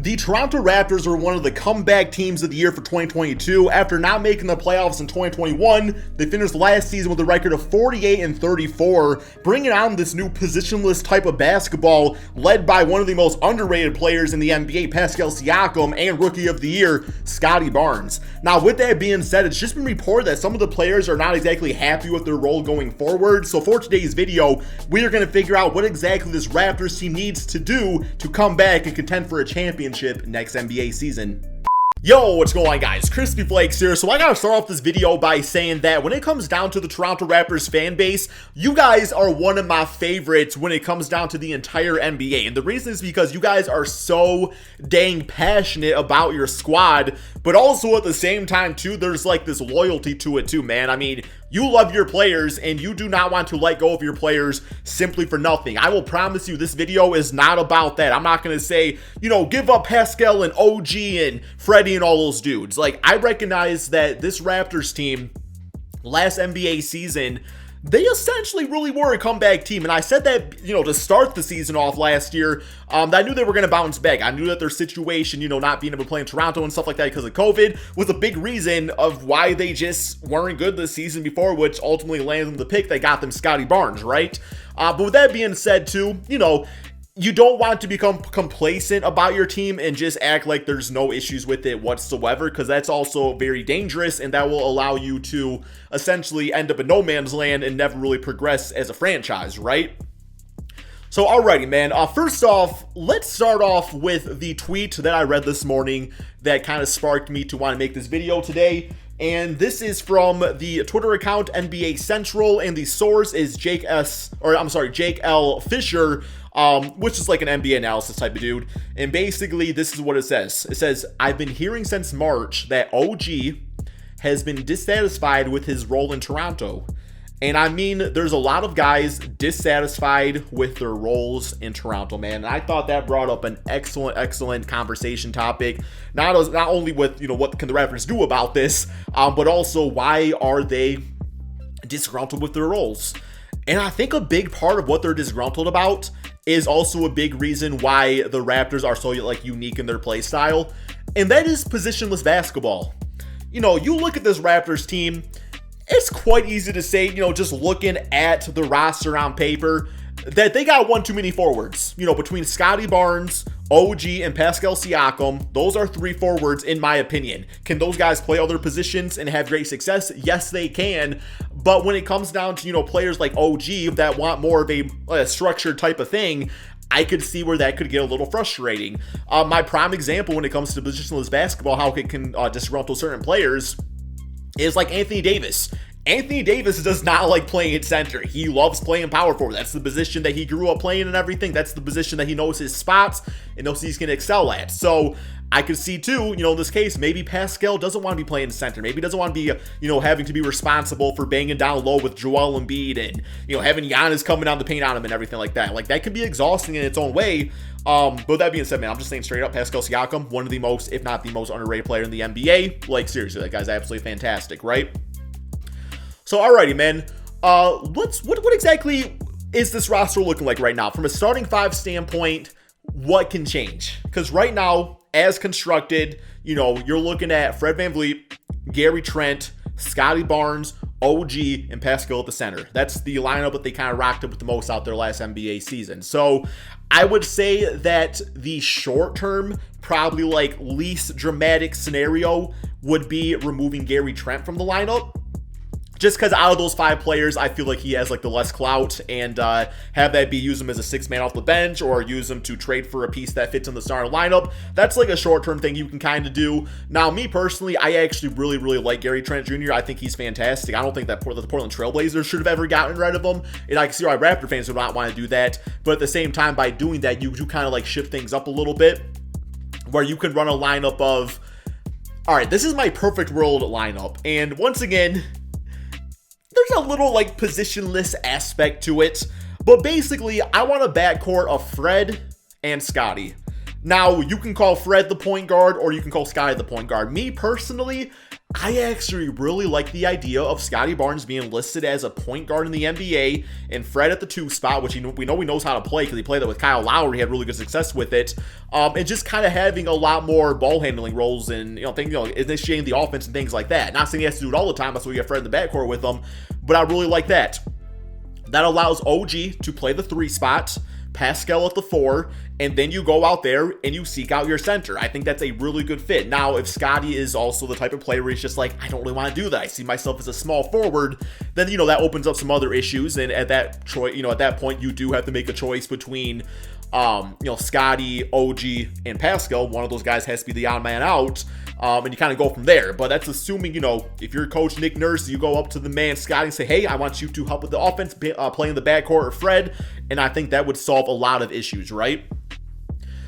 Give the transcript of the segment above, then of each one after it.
The Toronto Raptors were one of the comeback teams of the year for 2022. After not making the playoffs in 2021, they finished last season with a record of 48-34, bringing on this new positionless type of basketball led by one of the most underrated players in the NBA, Pascal Siakam, and Rookie of the Year, Scotty Barnes. Now, with that being said, it's just been reported that some of the players are not exactly happy with their role going forward. So for today's video, we are going to figure out what exactly this Raptors team needs to do to come back and contend for a championship next NBA season. Yo, what's going on, guys? Crispy Flakes here. So I gotta start off this video by saying that when it comes down to the Toronto Raptors fan base, you guys are one of my favorites when it comes down to the entire NBA. And the reason is because you guys are so dang passionate about your squad, but also at the same time too, there's like this loyalty to it too, man. I mean, you love your players and you do not want to let go of your players simply for nothing. I will promise you this video is not about that. I'm not going to say, you know, give up Pascal and OG and Freddie and all those dudes. Like, I recognize that this Raptors team last NBA season, they essentially really were a comeback team. And I said that, you know, to start the season off last year, that I knew they were going to bounce back. I knew that their situation, you know, not being able to play in Toronto and stuff like that because of COVID was a big reason of why they just weren't good this season before, which ultimately landed them the pick that got them Scotty Barnes, right? But with that being said too, you know, you don't want to become complacent about your team and just act like there's no issues with it whatsoever, because that's also very dangerous and that will allow you to essentially end up in no man's land and never really progress as a franchise, right? So alrighty, man, first off, let's start off with the tweet that I read this morning that kind of sparked me to want to make this video today. And this is from the Twitter account NBA Central, and the source is Jake L. Fisher, which is like an NBA analysis type of dude. And basically, this is what it says. It says, I've been hearing since March that OG has been dissatisfied with his role in Toronto. And I mean, there's a lot of guys dissatisfied with their roles in Toronto, man. And I thought that brought up an excellent conversation topic. Not only with, you know, what can the Raptors do about this, but also why are they disgruntled with their roles? And I think a big part of what they're disgruntled about is also a big reason why the Raptors are so like unique in their play style. And that is positionless basketball. You know, you look at this Raptors team, it's quite easy to say, you know, just looking at the roster on paper, that they got one too many forwards. You know, between Scotty Barnes, OG, and Pascal Siakam, those are three forwards in my opinion. Can those guys play other positions and have great success? Yes, they can. But when it comes down to, you know, players like OG that want more of a structured type of thing, I could see where that could get a little frustrating. My prime example when it comes to positionless basketball, how it can disgruntle certain players, is like Anthony Davis. Anthony Davis does not like playing at center. He loves playing power forward. That's the position that he grew up playing and everything. That's the position that he knows his spots and knows he's going to excel at. So I could see too, you know, in this case, maybe Pascal doesn't want to be playing center. Maybe he doesn't want to be, you know, having to be responsible for banging down low with Joel Embiid and, you know, having Giannis coming down the paint on him and everything like that. Like, that can be exhausting in its own way. But with that being said, man, I'm just saying straight up, Pascal Siakam, one of the most, if not the most underrated player in the NBA. Like, seriously, that guy's absolutely fantastic, right? So, alrighty, man. What exactly is this roster looking like right now? From a starting five standpoint, what can change? Because right now, as constructed, you know, you're looking at Fred VanVleet, Gary Trent, Scotty Barnes, OG, and Pascal at the center. That's the lineup that they kind of rocked up with the most out there last NBA season. So I would say that the short term, probably like least dramatic scenario would be removing Gary Trent from the lineup. Just because out of those five players, I feel like he has like the less clout, and have that be use him as a six man off the bench or use him to trade for a piece that fits in the starting lineup. That's like a short-term thing you can kind of do. Now, me personally, I actually really like Gary Trent Jr. I think he's fantastic. I don't think that the Portland Trailblazers should have ever gotten rid of him, and I can see why Raptor fans would not want to do that. But at the same time, by doing that, you do kind of like shift things up a little bit, where you can run a lineup of, all right, this is my perfect world lineup, and once again, there's a little like positionless aspect to it, but basically I want a backcourt of Fred and Scotty. Now, you can call Fred the point guard or you can call Scotty the point guard. Me personally, I actually really like the idea of Scotty Barnes being listed as a point guard in the NBA and Fred at the 2 spot, which we know he knows how to play because he played that with Kyle Lowry, had really good success with it, and just kind of having a lot more ball handling roles and initiating the offense and things like that. Not saying he has to do it all the time, that's why we get Fred in the backcourt with him, but I really like that. That allows OG to play the 3 spot, Pascal at the 4, and then you go out there and you seek out your center. I think that's a really good fit. Now, if Scotty is also the type of player where he's just like, I don't really want to do that, I see myself as a small forward, then, that opens up some other issues, and at that point, you do have to make a choice between, Scotty, OG, and Pascal. One of those guys has to be the odd man out, and you kind of go from there. But that's assuming, if you're Coach Nick Nurse, you go up to the man Scotty and say, hey, I want you to help with the offense, play in the backcourt or Fred, and I think that would solve a lot of issues, right?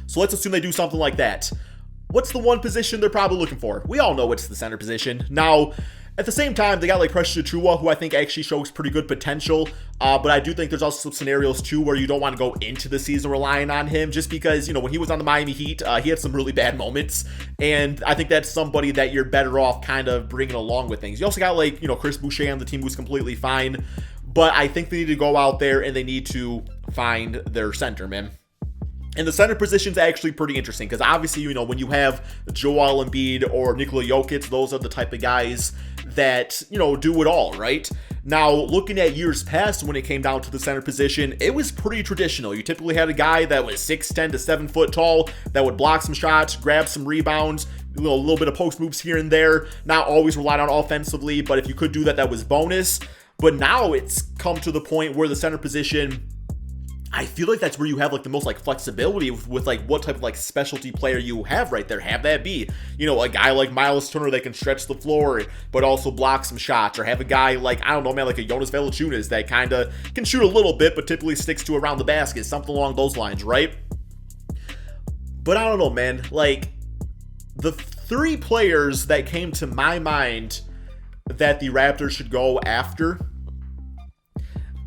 So let's assume they do something like that. What's the one position they're probably looking for? We all know it's the center position. Now, at the same time, they got like Precious Achiuwa, who I think actually shows pretty good potential. But I do think there's also some scenarios too where you don't want to go into the season relying on him, just because, when he was on the Miami Heat, he had some really bad moments. And I think that's somebody that you're better off kind of bringing along with things. You also got like, Chris Boucher on the team, who's completely fine. But I think they need to go out there and they need to find their center, man. And the center position is actually pretty interesting because obviously, when you have Joel Embiid or Nikola Jokic, those are the type of guys that, do it all, right? Now, looking at years past when it came down to the center position, it was pretty traditional. You typically had a guy that was 6'10 to 7 foot tall that would block some shots, grab some rebounds, a little bit of post moves here and there, not always relied on offensively, but if you could do that, that was bonus. But now it's come to the point where the center position, I feel like that's where you have like the most like flexibility with like what type of like specialty player you have right there. Have that be, a guy like Miles Turner that can stretch the floor but also block some shots, or have a guy like, I don't know, man, like a Jonas Valanciunas that kind of can shoot a little bit but typically sticks to around the basket, something along those lines, right? But I don't know, man, like the 3 players that came to my mind that the Raptors should go after,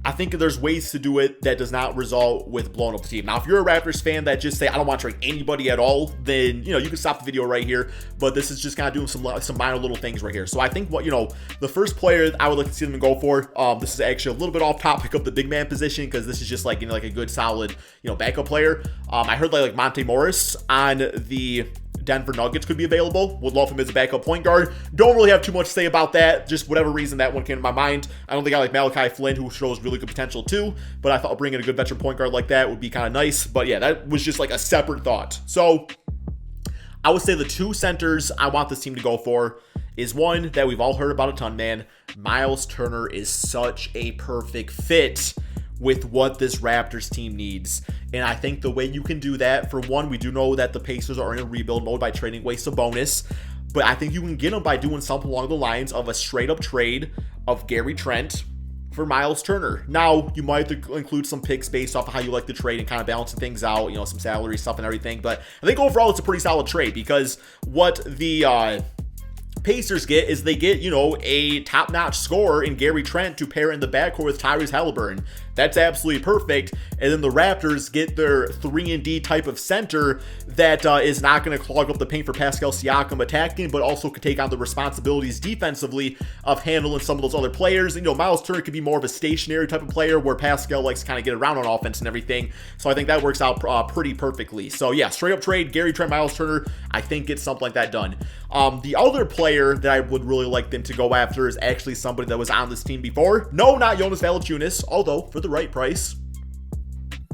I think there's ways to do it that does not result with blowing up the team. Now, if you're a Raptors fan that just say, I don't want to trade anybody at all, then, you can stop the video right here. But this is just kind of doing some minor little things right here. So I think the first player I would like to see them go for, this is actually a little bit off topic of the big man position because this is just like, like a good solid, backup player. I heard like Monte Morris on the Denver Nuggets could be available. Would love him as a backup point guard. Don't really have too much to say about that. Just whatever reason that one came to my mind. I don't think I like Malachi Flynn, who shows really good potential too, but I thought bringing a good veteran point guard like that would be kind of nice. But yeah, that was just like a separate thought. So I would say the 2 centers I want this team to go for is one that we've all heard about a ton, man. Miles Turner is such a perfect fit with what this Raptors team needs. And I think the way you can do that, for one, we do know that the Pacers are in a rebuild mode by trading away Sabonis, but I think you can get them by doing something along the lines of a straight up trade of Gary Trent for Miles Turner. Now, you might have to include some picks based off of how you like the trade and kind of balancing things out, some salary stuff and everything, but I think overall it's a pretty solid trade because what the Pacers get is they get, a top-notch scorer in Gary Trent to pair in the backcourt with Tyrese Halliburton. That's absolutely perfect. And then the Raptors get their 3-and-D type of center that is not going to clog up the paint for Pascal Siakam attacking, but also could take on the responsibilities defensively of handling some of those other players. Miles Turner could be more of a stationary type of player where Pascal likes to kind of get around on offense and everything. So I think that works out pretty perfectly. So yeah, straight up trade, Gary Trent, Miles Turner. I think it's something like that done. The other player that I would really like them to go after is actually somebody that was on this team before. No, not Jonas Valanciunas, although for the right price,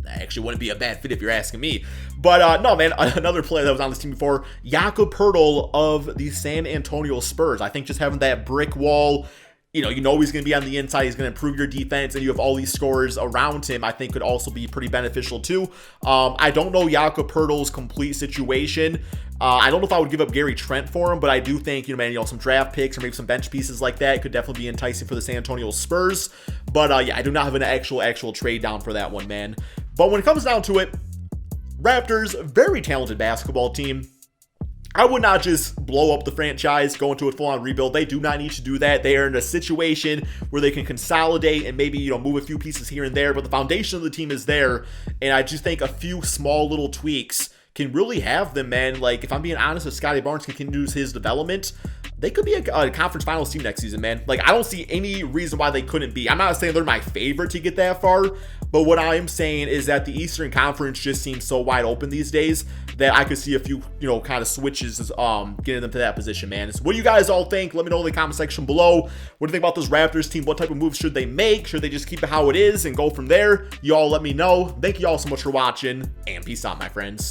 that actually wouldn't be a bad fit if you're asking me. But no, man, another player that was on this team before, Jakob Poeltl of the San Antonio Spurs. I think just having that brick wall, he's going to be on the inside. He's going to improve your defense, and you have all these scorers around him, I think could also be pretty beneficial too. I don't know Jakob Poeltl's complete situation. I don't know if I would give up Gary Trent for him, but I do think, some draft picks or maybe some bench pieces like that could definitely be enticing for the San Antonio Spurs. But yeah, I do not have an actual trade down for that one, man. But when it comes down to it, Raptors, very talented basketball team. I would not just blow up the franchise, go into a full-on rebuild. They do not need to do that. They are in a situation where they can consolidate and maybe, move a few pieces here and there, but the foundation of the team is there. And I just think a few small little tweaks can really have them, man. Like, if I'm being honest, if Scotty Barnes continues his development, they could be a conference finals team next season, man. Like, I don't see any reason why they couldn't be. I'm not saying they're my favorite to get that far, but what I am saying is that the Eastern Conference just seems so wide open these days that I could see a few, kind of switches getting them to that position, man. So what do you guys all think? Let me know in the comment section below. What do you think about this Raptors team? What type of moves should they make? Should they just keep it how it is and go from there? Y'all let me know. Thank you all so much for watching, and peace out, my friends.